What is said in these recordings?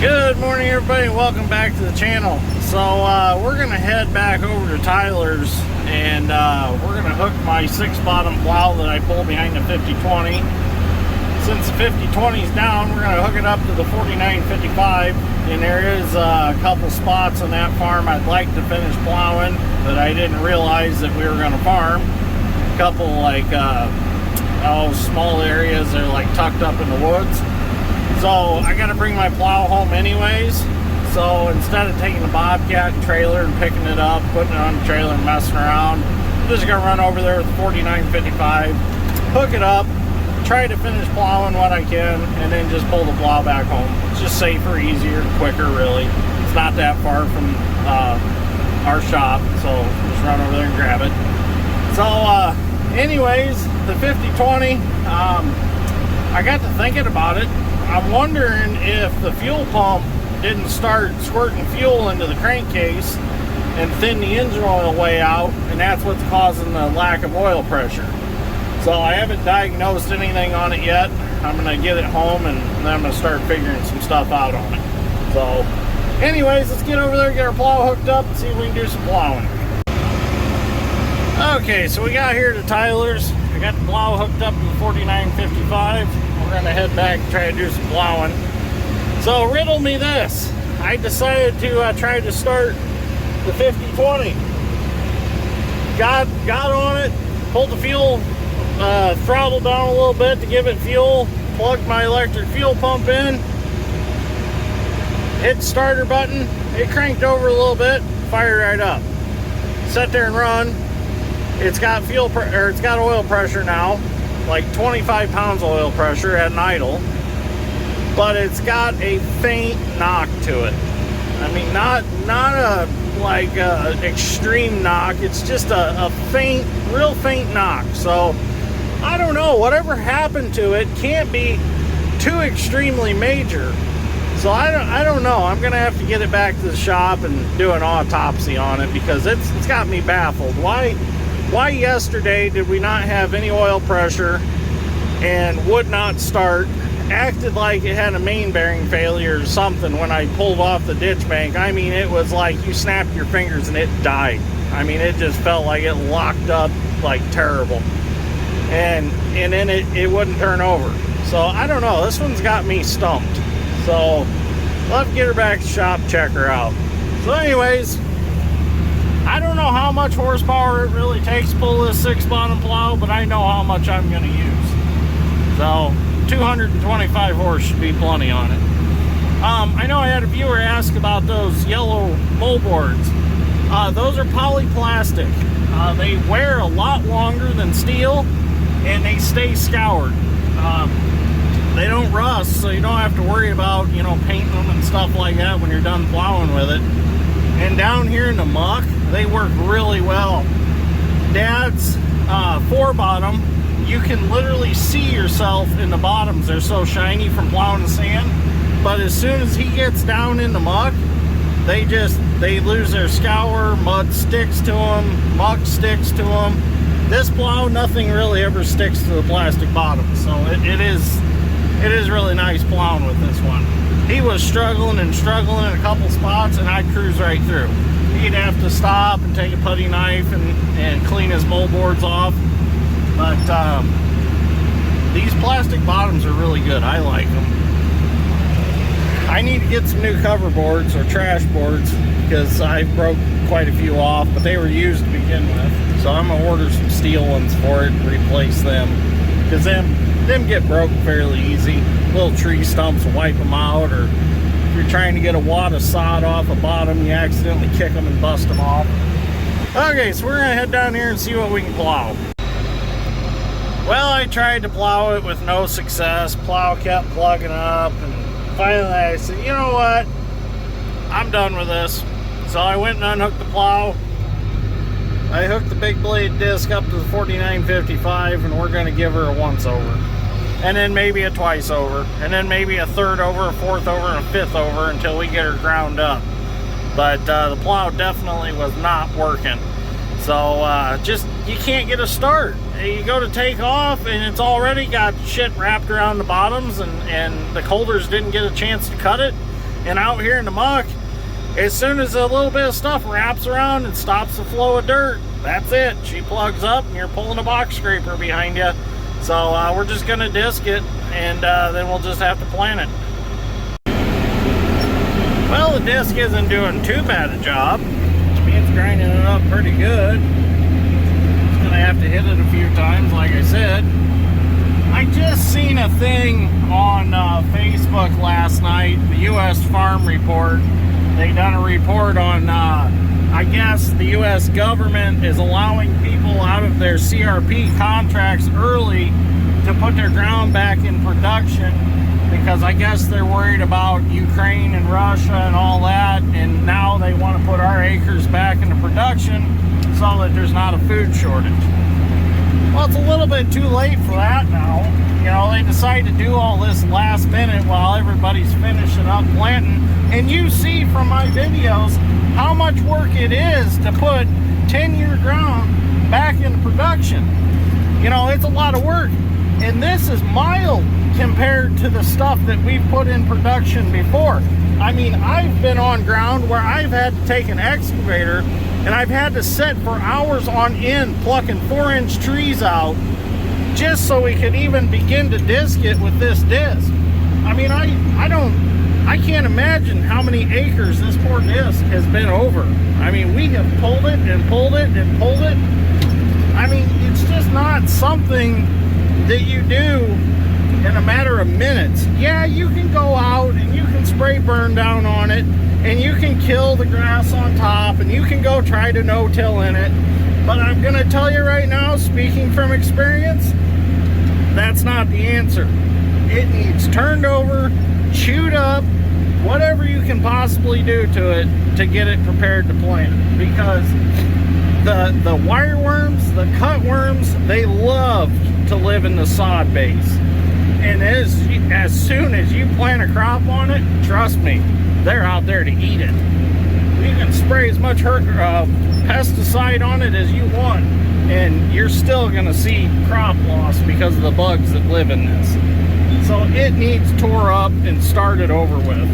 Good morning, everybody. Welcome back to the channel. So we're gonna head back over to Tyler's and we're gonna hook my 6-bottom plow that I pull behind the 5020. Since the 5020 is down, we're gonna hook it up to the 4955, and there is a couple spots on that farm I'd like to finish plowing that I didn't realize that we were gonna farm. A couple like small areas that are like tucked up in the woods. So I got to bring my plow home anyways. So instead of taking the Bobcat trailer and picking it up, putting it on the trailer and messing around, I'm just going to run over there with the 4955, hook it up, try to finish plowing what I can, and then just pull the plow back home. It's just safer, easier, quicker really. It's not that far from our shop, so just run over there and grab it. So anyways, the 5020, I got to thinking about it. I'm wondering if the fuel pump didn't start squirting fuel into the crankcase and thin the engine oil way out, and that's what's causing the lack of oil pressure. So I haven't diagnosed anything on it yet. I'm going to get it home and then I'm going to start figuring some stuff out on it. So anyways, let's get over there, get our plow hooked up, and see if we can do some plowing. Okay, so we got here to Tyler's. I got the plow hooked up to the 4955. We're gonna head back and try to do some plowing. So riddle me this. I decided to try to start the 5020. Got on it, pulled the fuel throttle down a little bit to give it fuel, plugged my electric fuel pump in, hit the starter button, it cranked over a little bit, fired right up. Sat there and run. It's got it's got oil pressure now, like 25 pounds of oil pressure at an idle, but it's got a faint knock to it. I mean, not a like extreme knock. It's just a faint, real faint knock. So I don't know, whatever happened to it can't be too extremely major. So I don't know. I'm gonna have to get it back to the shop and do an autopsy on it, because it's got me baffled. Why yesterday did we not have any oil pressure and would not start? Acted like it had a main bearing failure or something when I pulled off the ditch bank. I mean, it was like you snapped your fingers and it died. I mean, it just felt like it locked up like terrible. And then it wouldn't turn over. So I don't know. This one's got me stumped. So we'll have to get her back to the shop, check her out. So anyways, I don't know how much horsepower it really takes to pull this 6-bottom plow, but I know how much I'm going to use. So 225 horse should be plenty on it. I know I had a viewer ask about those yellow moldboards. Those are polyplastic. They wear a lot longer than steel, and they stay scoured. They don't rust, so you don't have to worry about, painting them and stuff like that when you're done plowing with it. And down here in the muck, they work really well. Dad's 4-bottom, you can literally see yourself in the bottoms. They're so shiny from plowing the sand. But as soon as he gets down in the muck, they lose their scour, mud sticks to them, muck sticks to them. This plow, nothing really ever sticks to the plastic bottom. So it is really nice plowing with this one. He was struggling in a couple spots, and I'd cruise right through. He'd have to stop and take a putty knife and clean his moldboards off. But these plastic bottoms are really good. I like them. I need to get some new cover boards or trash boards, because I broke quite a few off, but they were used to begin with. So I'm gonna order some steel ones for it and replace them, because them get broke fairly easy. Little tree stumps will wipe them out, or if you're trying to get a wad of sod off a bottom, you accidentally kick them and bust them off. Okay, so we're gonna head down here and see what we can plow. Well, I tried to plow it with no success. Plow kept plugging up, and finally I said, you know what, I'm done with this. So I went and unhooked the plow. I hooked the big blade disc up to the 4955, and we're going to give her a once over, and then maybe a twice over, and then maybe a third over, a fourth over, and a fifth over until we get her ground up. But the plow definitely was not working. So just, you can't get a start. You go to take off and it's already got shit wrapped around the bottoms, and the holders didn't get a chance to cut it. And out here in the muck, as soon as a little bit of stuff wraps around and stops the flow of dirt, that's it. She plugs up and you're pulling a box scraper behind you. So we're just gonna disc it, and then we'll just have to plant it. Well, the disc isn't doing too bad a job. It's grinding it up pretty good. Just gonna have to hit it a few times, like I said. I just seen a thing on Facebook last night, the U.S. Farm Report. They done a report on, I guess the U.S. government is allowing people out of their CRP contracts early to put their ground back in production, because I guess they're worried about Ukraine and Russia and all that, and now they want to put our acres back into production so that there's not a food shortage. Well, it's a little bit too late for that now. You know, they decide to do all this last minute while everybody's finishing up planting. And you see from my videos how much work it is to put 10-year ground back in production. You know, it's a lot of work. And this is mild compared to the stuff that we've put in production before. I mean, I've been on ground where I've had to take an excavator and I've had to sit for hours on end plucking 4-inch trees out just so we could even begin to disc it with this disc. I mean, I can't imagine how many acres this poor disc has been over. I mean, we have pulled it and pulled it and pulled it. I mean, it's just not something that you do in a matter of minutes. Yeah, you can go out and you can spray burn down on it, and you can kill the grass on top, and you can go try to no-till in it. But I'm gonna tell you right now, speaking from experience, that's not the answer. It needs turned over, chewed up, whatever you can possibly do to it to get it prepared to plant. Because the wireworms, the cutworms, they love to live in the sod base. And as soon as you plant a crop on it, trust me, they're out there to eat it. You can spray as much pesticide on it as you want, and you're still going to see crop loss because of the bugs that live in this. So it needs tore up and started over with.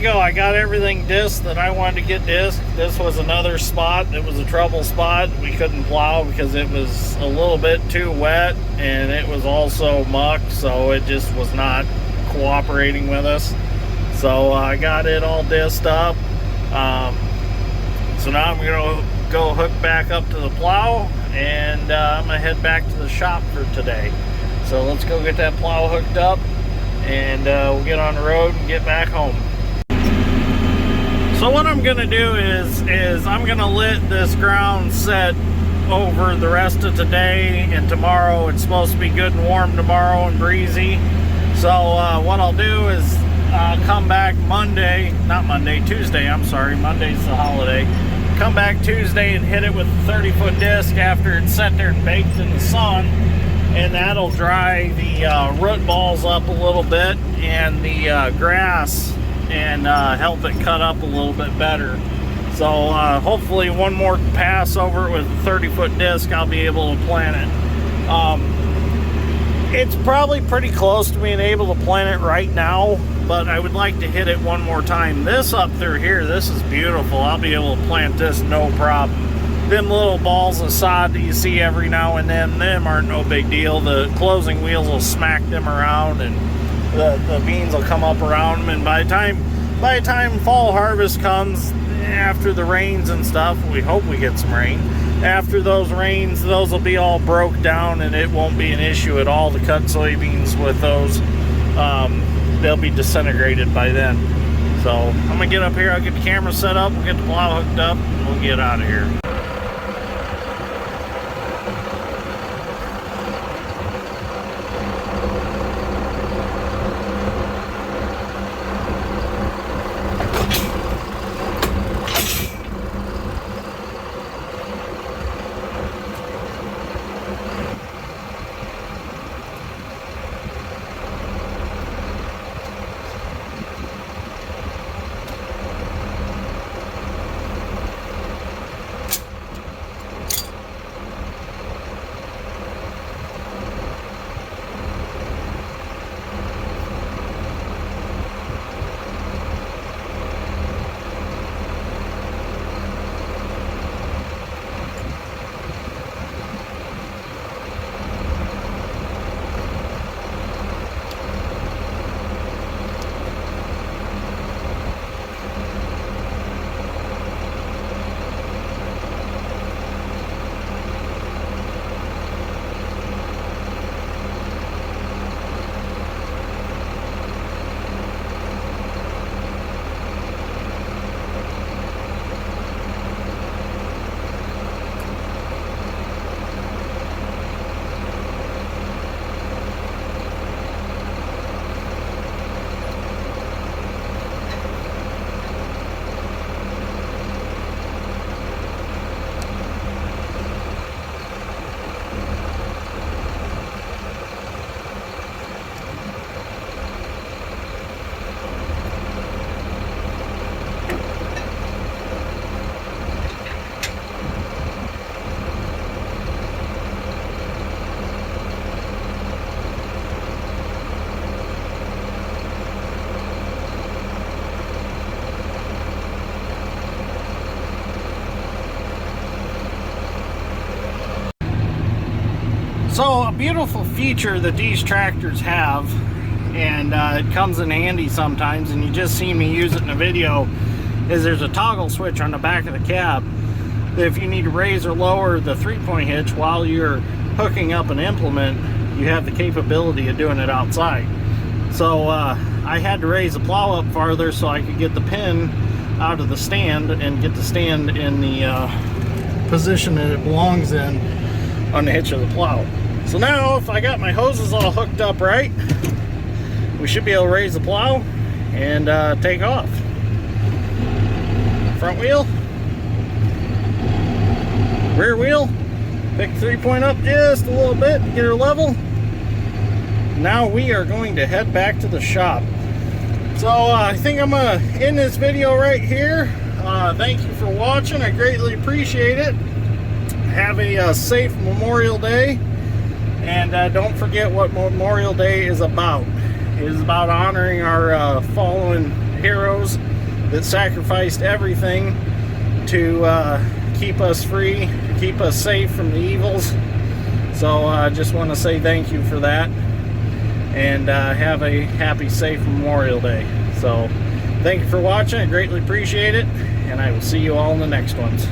Go. I got everything disked that I wanted to get disked. This was another spot that was a trouble spot. We couldn't plow because it was a little bit too wet, and it was also muck, so it just was not cooperating with us. So I got it all disked up. So now I'm gonna go hook back up to the plow, and I'm gonna head back to the shop for today. So let's go get that plow hooked up and we'll get on the road and get back home. So what I'm gonna do is I'm gonna let this ground set over the rest of today and tomorrow. It's supposed to be good and warm tomorrow and breezy. So what I'll do is come back Tuesday, I'm sorry, Monday's the holiday. Come back Tuesday and hit it with a 30-foot disc after it's set there and baked in the sun, and that'll dry the root balls up a little bit and the grass, and help it cut up a little bit better. So hopefully one more pass over it with a 30-foot disc, I'll be able to plant it. It's probably pretty close to being able to plant it right now, but I would like to hit it one more time. This up through here, this is beautiful. I'll be able to plant this no problem. Them little balls of sod that you see every now and then, them aren't no big deal. The closing wheels will smack them around, and the beans will come up around them. And by the time fall harvest comes, after the rains and stuff, we hope we get some rain. After those rains, those will be all broke down, and it won't be an issue at all to cut soybeans with those. They'll be disintegrated by then. So I'm gonna get up here, I'll get the camera set up, we'll get the plow hooked up, and we'll get out of here. So a beautiful feature that these tractors have, and it comes in handy sometimes, and you just see me use it in a video, is there's a toggle switch on the back of the cab that if you need to raise or lower the 3-point hitch while you're hooking up an implement, you have the capability of doing it outside. So I had to raise the plow up farther so I could get the pin out of the stand and get the stand in the position that it belongs in on the hitch of the plow. So now if I got my hoses all hooked up right, we should be able to raise the plow and take off. Front wheel, rear wheel, pick the 3-point up just a little bit, get her level. Now we are going to head back to the shop. So I think I'm gonna end this video right here. Thank you for watching, I greatly appreciate it. Have a safe Memorial Day, and don't forget what Memorial Day is about. It is about honoring our fallen heroes that sacrificed everything to keep us free, to keep us safe from the evils. So I just want to say thank you for that, and have a happy, safe Memorial Day. So thank you for watching, I greatly appreciate it, and I will see you all in the next ones.